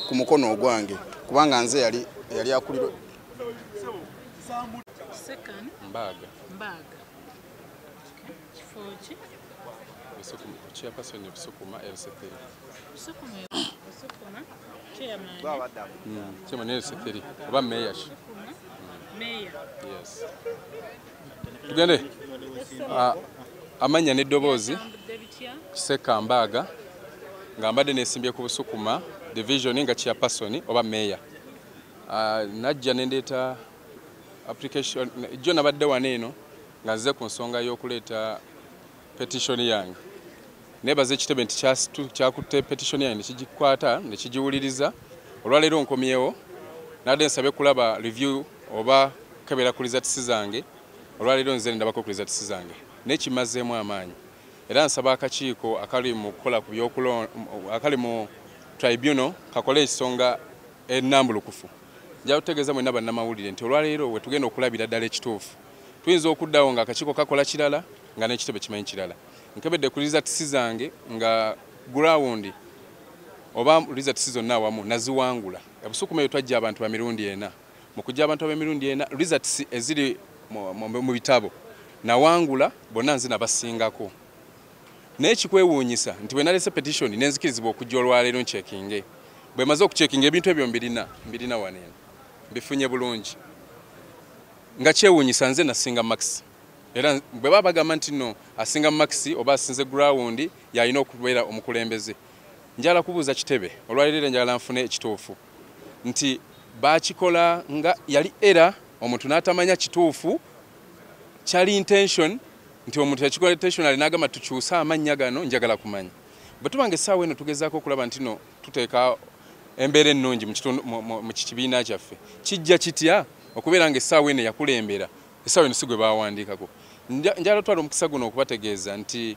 ku mukono ogwange kubanga nze yali akulira second Mbaga kifoki Busukuma chairperson Busukuma LC3 Busukuma chairman chairman LC3 oba mayor mayor yes tugende amanya n'eddoboozi Kiseka Mbaga ngambadde nesimbye ku Busukuma division nga chairperson oba mayor najja nendeeta application jo nabadde waneeno nga nze ku nsonga y'okuleeta petition yange nebaze ekitebe nti kyakutte petition yange nekigikwata nekigiwuliriza olwaleero nkomyewo nadde nsabe kulaba review oba kebera ku results zange olwaleero nze ndabako ku results zange nekimazeemu amaanyi era nsaba akakiiko akali mu kukola ku akali mu tribunal kakole ekisonga ennambulukufu nja kutegeeza mwenna bannamawulire nti olwaleero we tugenda okulabira ddala ekituufu tuyinza okuddawo nga akakiiko kakola kirala nga n'ekitebe kimanyi kirala nkebedde ku results zange nga ground oba results zonna awamu naziwangula Busukuma twajja abantu ba mirundi ena mu kujja abantu ab'emirundi ena results eziri mu bitabo nawangula bonna nze nabasingako n'ekikwewuunyisa nti bwe nalese petition nenzikirizibwa okujja olwaleero ncekinge bwe maze okucekinga ebintu ebyo mbirina waneeno bifunye bulungi nga kyewuunyisa nze nasinga max era bwe babagamba nti no asinga max oba asinze ground yalina okubeera omukulembeze njala kubuuza kitebe olwaleero njala nfune ekituufu nti bakikola nga yali era omuntu n'atamanya kituufu kyali intention nti omuntu yakikola intentionally n'agamba tukyusa amannya gano njagala kumanya bwe tubange essaawa eno tugezaako okulaba nti no tuteeka embeera ennungi mu kibiina kyaffe kijja kitya okubeera nga essaawa eno yakulembera essaawa eno si gwe baawandiikako njala otwala omukisa guno okubategeeza nti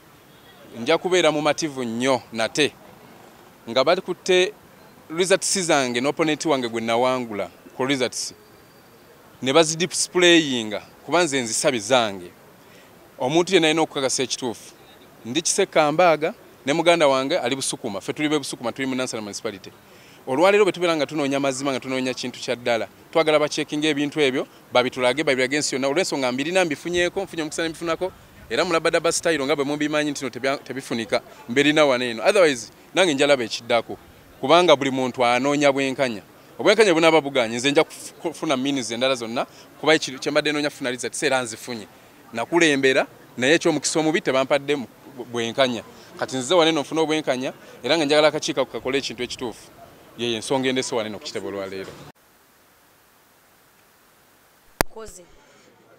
nja kubeera mumativu nnyo nate nga bakutte results zange n'opponenti wange gwe nawangula ku results ne bazidisplayinga kuba nze nzisabye zange omuntu yenna alina okukakasa ekituufu ndi Kiseka Mbaga ne muganda wange ali Busukuma ffe tuli be Busukuma tuli mu Nansana municipality olwaleero bwe tubeera nga tunoonya mazima nga tunoonya kintu kya ddala twagala bacekinga ebintu ebyo babitulage babiragensi yonna olw'ensonga mbirina mbifunyeeko nfunye omukisa nembifunako era mulabadaba style nga bwe mubimanyi nti no tebifunika mberina waneeno otherwise nange njalaba ekiddako kubanga buli muntu anoonya bwenkanya obwenkanya bunaaba buganye nze nja kufuna minis endala zonna kuba kyembadde noonya kufuna results era nzifunye nakulembera naye ekyomukisa omubi tebampadde bwenkanya kati nzize waneeno nfuna obwenkanya era nga njagala akakiiko kakole ekintu ekituufu yeye ensonga endese waneeno ku kitebe olwaleero koze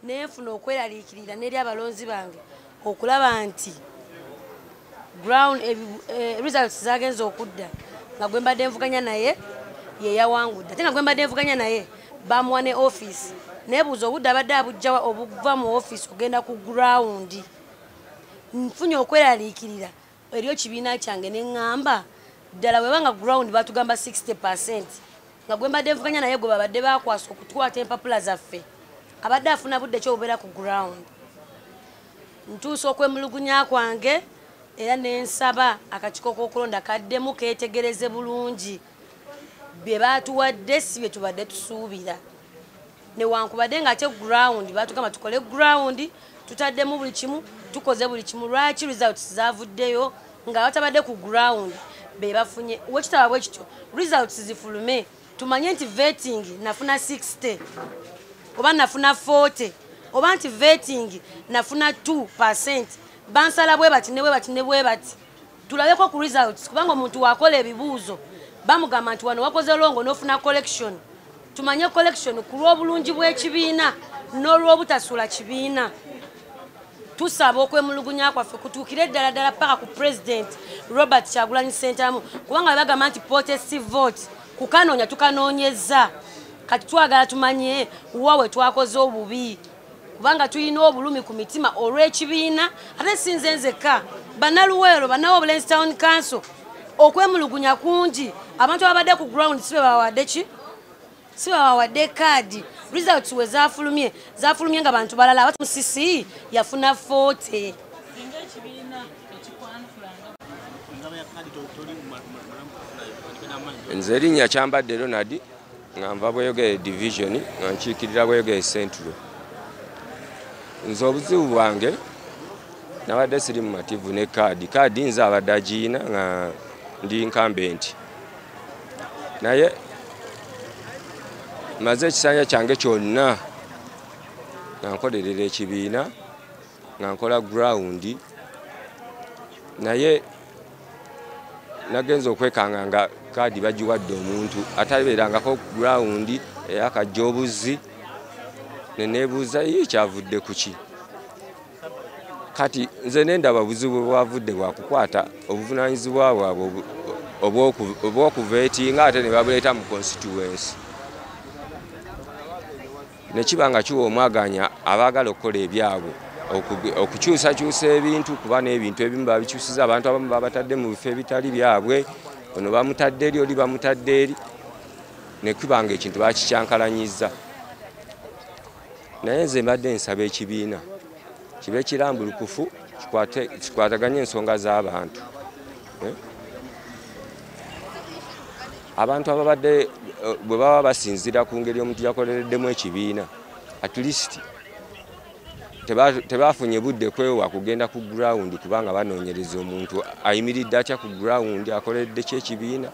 neefuna okweraliikirira n'eri abalonzi bange okulaba nti ground results zagenza okudda nga gwe mbadde nvuganya naye ye yawangudde ate nga gwe mbadde nvuganya naye bamuwa ne office neebuuza obudde abadde abujjawa obuva mu office ogenda ku ground nfunye okweraliikirira eri ekibiina kyange ne ŋŋamba ddala bwebanga ground batugamba 60% nga gwe mbadde nvuganya naye gwe babadde bakwasa okutukwata empapula zaffe abadde afuna budde kyobubeera ku ground ntuusa okwemulugunya kwange era nensaba akakiiko k'okulonda kaddemu keetegereze bulungi bye baatuwadde si bye tubadde tusuubira newankubadde nga ate ground batugamba tukole ground tutaddemu buli kimu tukoze buli kimu lwaki results zavuddeyo nga batabadde ku ground be bafunye wekitaba bwe kityo results zifulume tumanye nti vetting nafuna 60 oba nafuna 40 oba nti vetting nafuna 2% bansala bwe bati ne bwe bati tulabeko ku results kubanga omuntu wakola ebibuuzo bamugamba nti wano wakoze longo n'ofuna collection tumanye collection ku lw'obulungi bw'ekibiina n'olw'obutasula kibiina tusaba okwemulugunya kwaffe kutuukire ddala ddala paka ku president Robert Kyagulanyi Ssentamu kubanga bagamba nti protestive vote kukanoonya tukanoonyeza kati twagala tumanye wawe twakoze obubi kubanga tulina obulumi ku mitima olw'ekibiina ate sinze nzekka bannaluweero bannawo Obulenzi Town Council okwemulugunya kungi abantu abadde ku ground sibe bawadde ki sibe bawadde kaadi results we zafulumye nga bantu balala abati musisi yafuna 40 singa ekibiina ekikwanufulanga ngaba ya kaadi toli mu malamu kufuna yo Nze erinnya Kyambadde Ronald nga nva Bweyogere division nga nkiikirira Bweyogere Central. Nze obuzibu bwange nabadde siri mumativu ne kaadi nze abadde agiina nga ndi incumbent. Naye maze ekisanja kyange kyonna nga nkolerera ekibiina nga nkola ground, naye nagenza okwekanga nga kaadi bagiwadde omuntu atabeerangako ground eyakajjobuzi. Neneebuuza kyavudde ku ki? Kati nze nendaba buzibu bwavudde bwa kukwata obuvunaanyizibwa bwabwe obw'okuveetinga ate ne babuleeta mu constituency. Ne kiba nga kiwa omwaganya abaagala okukola ebyabwe okukyusakyusa ebintu, kuba n'ebintu ebimu babikyusiza, abantu abamu babatadde mu bifo ebitali byabwe, ono bamutadde eri oli bamutadde eri, ne kiba nga ekintu bakikyankalanyiza. Naye nze mbadde nsaba ekibiina kibe kirambulukufu, kikwataganye ensonga z'abantu. Abantu ababadde bwe baba basinzira ku ngeri omuntu yakolereddemu ekibiina, at least tebafunye budde kwewa kugenda ku ground kubanga banoonyereza omuntu ayimiridde atya ku ground akoleredde ki ekibiina.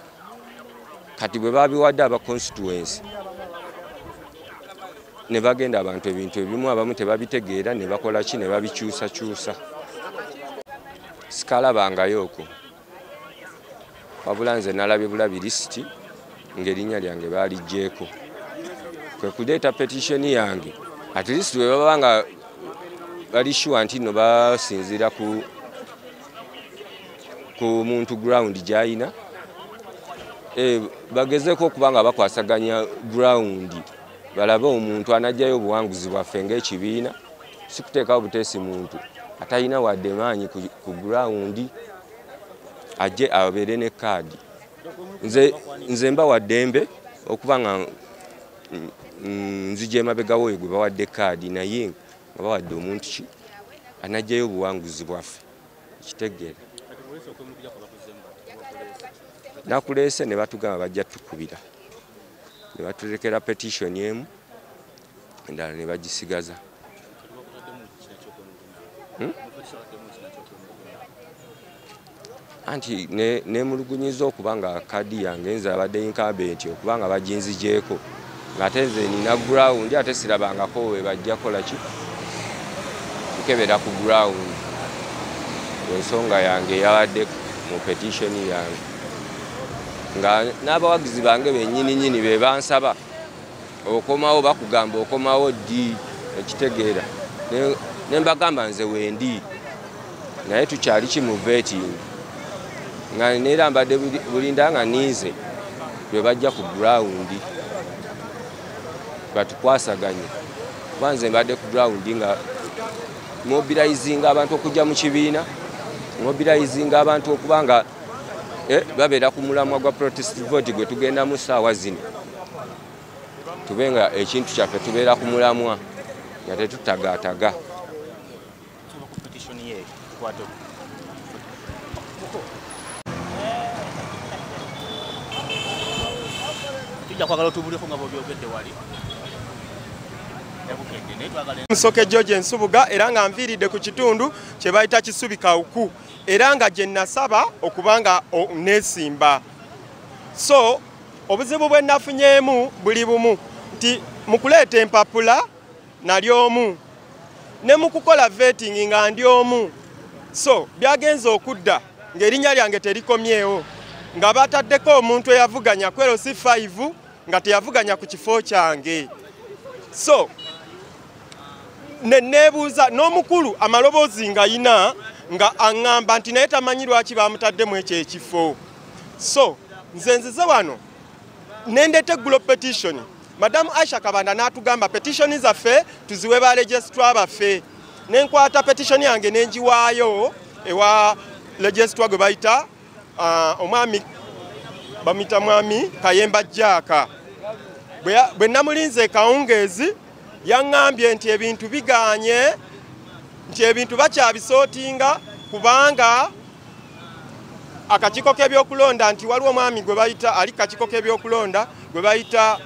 Kati bwe babiwadde aba constituency ne bagenda abantu ebintu ebimu abamu tebabitegeera ne bakola ki ne babikyusakyusa. Sikalabangayo okwo, wabula nze nalabye bulabi lisiti ng'erinnya lyange baaligyeko. Kwe kuleeta petition yange, at least bwe baba nga bali sure nti no basinzira ku muntu ground gy'ayina, bagezeko okuba nga bakwasaganya ground, balabe omuntu anajjayo obuwanguzi bwaffe ng'ekibiina, si kuteekawo buteesi muntu atalina wadde maanyi ku ground ajje abeere ne kaadi. Nze mbawa ddembe okuba nga nzija emabega w'oyo gwe bawadde kaadi, naye nga bawadde omuntu ki anajjayo obuwanguzi bwaffe. Kitegeera nakuleese ne batugamba bajja tukubira, ne baturekera petition emu endala ne bagisigaza. Anti nemulugunyiza okuba nga kaadi yange nze abadde incumbent okuba nga baginzigyeko, ng'ate nze nina ground ate sirabangako we bajja kola ki nkebera ku ground. Ensonga yange yabadde mu petition yange nga n'abawagizi bange bennyini be bansaba okomawo, bakugamba okomawo ddi, ekitegeera ne mbagamba nze wendi, naye tukyali ki mu vetting nga neera mbadde bulinda nga ninze lwe bajja ku ground batukwasaganye, kuba nze mbadde ku ground nga mobilizinga abantu okujja mu kibiina, mobilizinga abantu okuba nga babeera ku mulamwa gwa protest vote gwe tugenda mu ssaawa zino, tube nga ekintu kyaffe tubeera ku mulamwa nga tetutagaataga. Musoke George Nsubuga era nga nviiridde ku kitundu kye bayita Kisubi Kawuku, era nga gye nasaba okubanga neesimba. So obuzibu bwe nafunyeemu buli bumu nti mu kuleeta empapula nali omu, ne mu kukola vetting nga ndi omu. So byagenza okudda ng'erinnya lyange terikomyewo, nga bataddeko omuntu eyavuganya kwero si 5 nga teyavuganya ku kifo kyange. So neneebuuza n'omukulu amaloboozi nga yina nga aŋŋamba nti naye tamanyi lwaki bamutaddemu ekyo ekifo. So nze nzize wano nendete group petition. Madam Aisha Kabanda n'atugamba petition zaffe tuziwe ba registrar baffe. Nenkwata petition yange nenjiwaayo ewa registrar gwe bayita omwami bamita mwami Kayemba Jaaka. Bwe namulinze kawungeezi yaŋŋambye nti ebintu biganye, nti ebintu bakyabisootinga kubanga akakiiko k'ebyokulonda nti waliwo omwami gwe bayita ali kakiiko k'ebyokulonda gwe bayita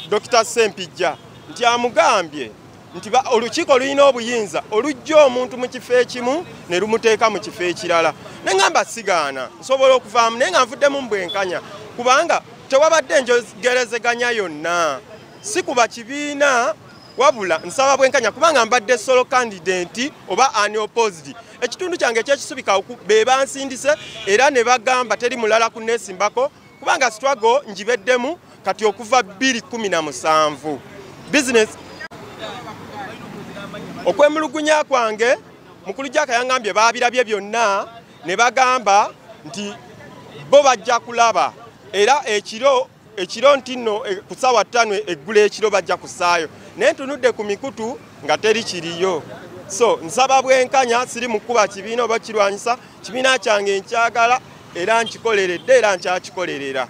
Dr. Sempijja nti amugambye nti olukiiko lulina obuyinza olujja omuntu mu kifo ekimu ne lumuteeka mu kifo ekirala. Ne ngamba sigaana nsobola okuvaamu naye nga nvuddemu mu bwenkanya kubanga tewabadde enjogerezeganya yonna si kuba kibiina wabula nsaba bwenkanya kubanga mbadde solo candidate oba unopposed. Ekitundu kyange ekyekisubika be bansindise era ne bagamba teri mulala kunesimbako kubanga struggle njibeddemu kati okuva 2017 business okwemulugunya kwange mukulu Jack yangambye babirabye byonna ne bagamba nti bo bajja kulaba era ekiro ntino ku ssaawa 5 eggula ekiro bajja kusaayo naye ntunudde ku mikutu nga teri kiriyo. So nsaba bwenkanya siri mukuba kibiina oba kirwanyisa kibiina kyange nkyagala era nkikoleredde era nkyakikolerera.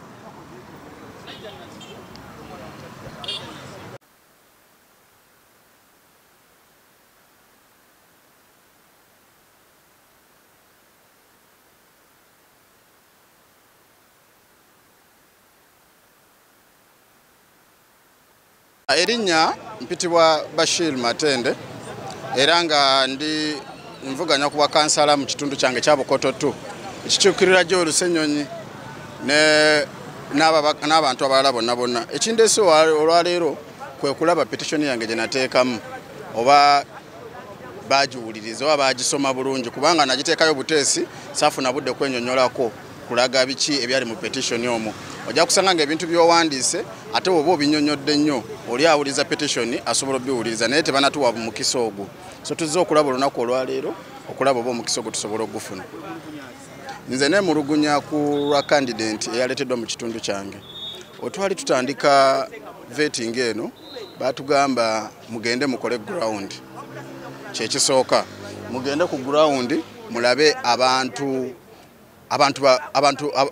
Erinnya mpitibwa Bashir Matende era nga ndi nvuganya kuba kansala mu kitundu kyange kya Bukoto 2 ekikyukirira gyo Lusenyonyi n'abantu abalala bonna. Ekindeese olwaleero kwe kulaba petition yange gye nateekamu oba bagiwuliriza oba bagisoma bulungi kubanga nagiteekayo buteesi saafuna budde kwenyonyolako kulaga biki ebyali mu petition omwo. Ojja kusanga ng'ebintu by'owandiise ate oba obinyonyodde nnyo oli awuliza petition asobola obiwuliriza naye tebanatuwa mukisa ogwo. So tuzze okulaba olunaku olwaleero okulaba oba omukisa ogwo tusobola okugufuna. Nze neemulugunya ku lwa candidate eyaleeteddwa mu kitundu kyange. Otwali tutandika vetting eno baatugamba mugende mukole ground. Kyekisooka mugende ku ground mulabe abantu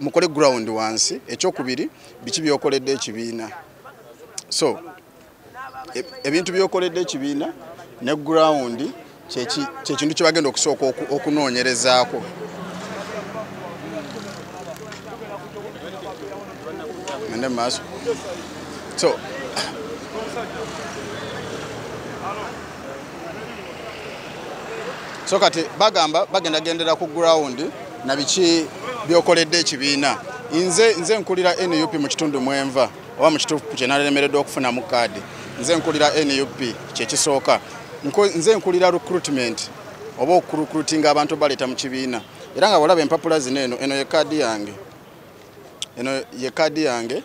mukole ground wansi. Ekyokubiri biki byokoledde ekibiina. So ebintu byokoledde ekibiina ne ground kyekintu kye bagenda okusooka okunoonyerezaako. Mende maaso. So kati bagenda gendera ku ground na biki byokoledde ekibiina. Nze nkulira NUP mu kitundu mwenva oba mu kitundu kye nalemereddwa okufuna mu kaadi. Nze nkulira NUP kyekisooka. Nze nkulira recruitment oba okurecruitinga abantu baleeta mu kibiina. Era nga walaba empapula zino eno ye kaadi yange. Eno ye kaadi yange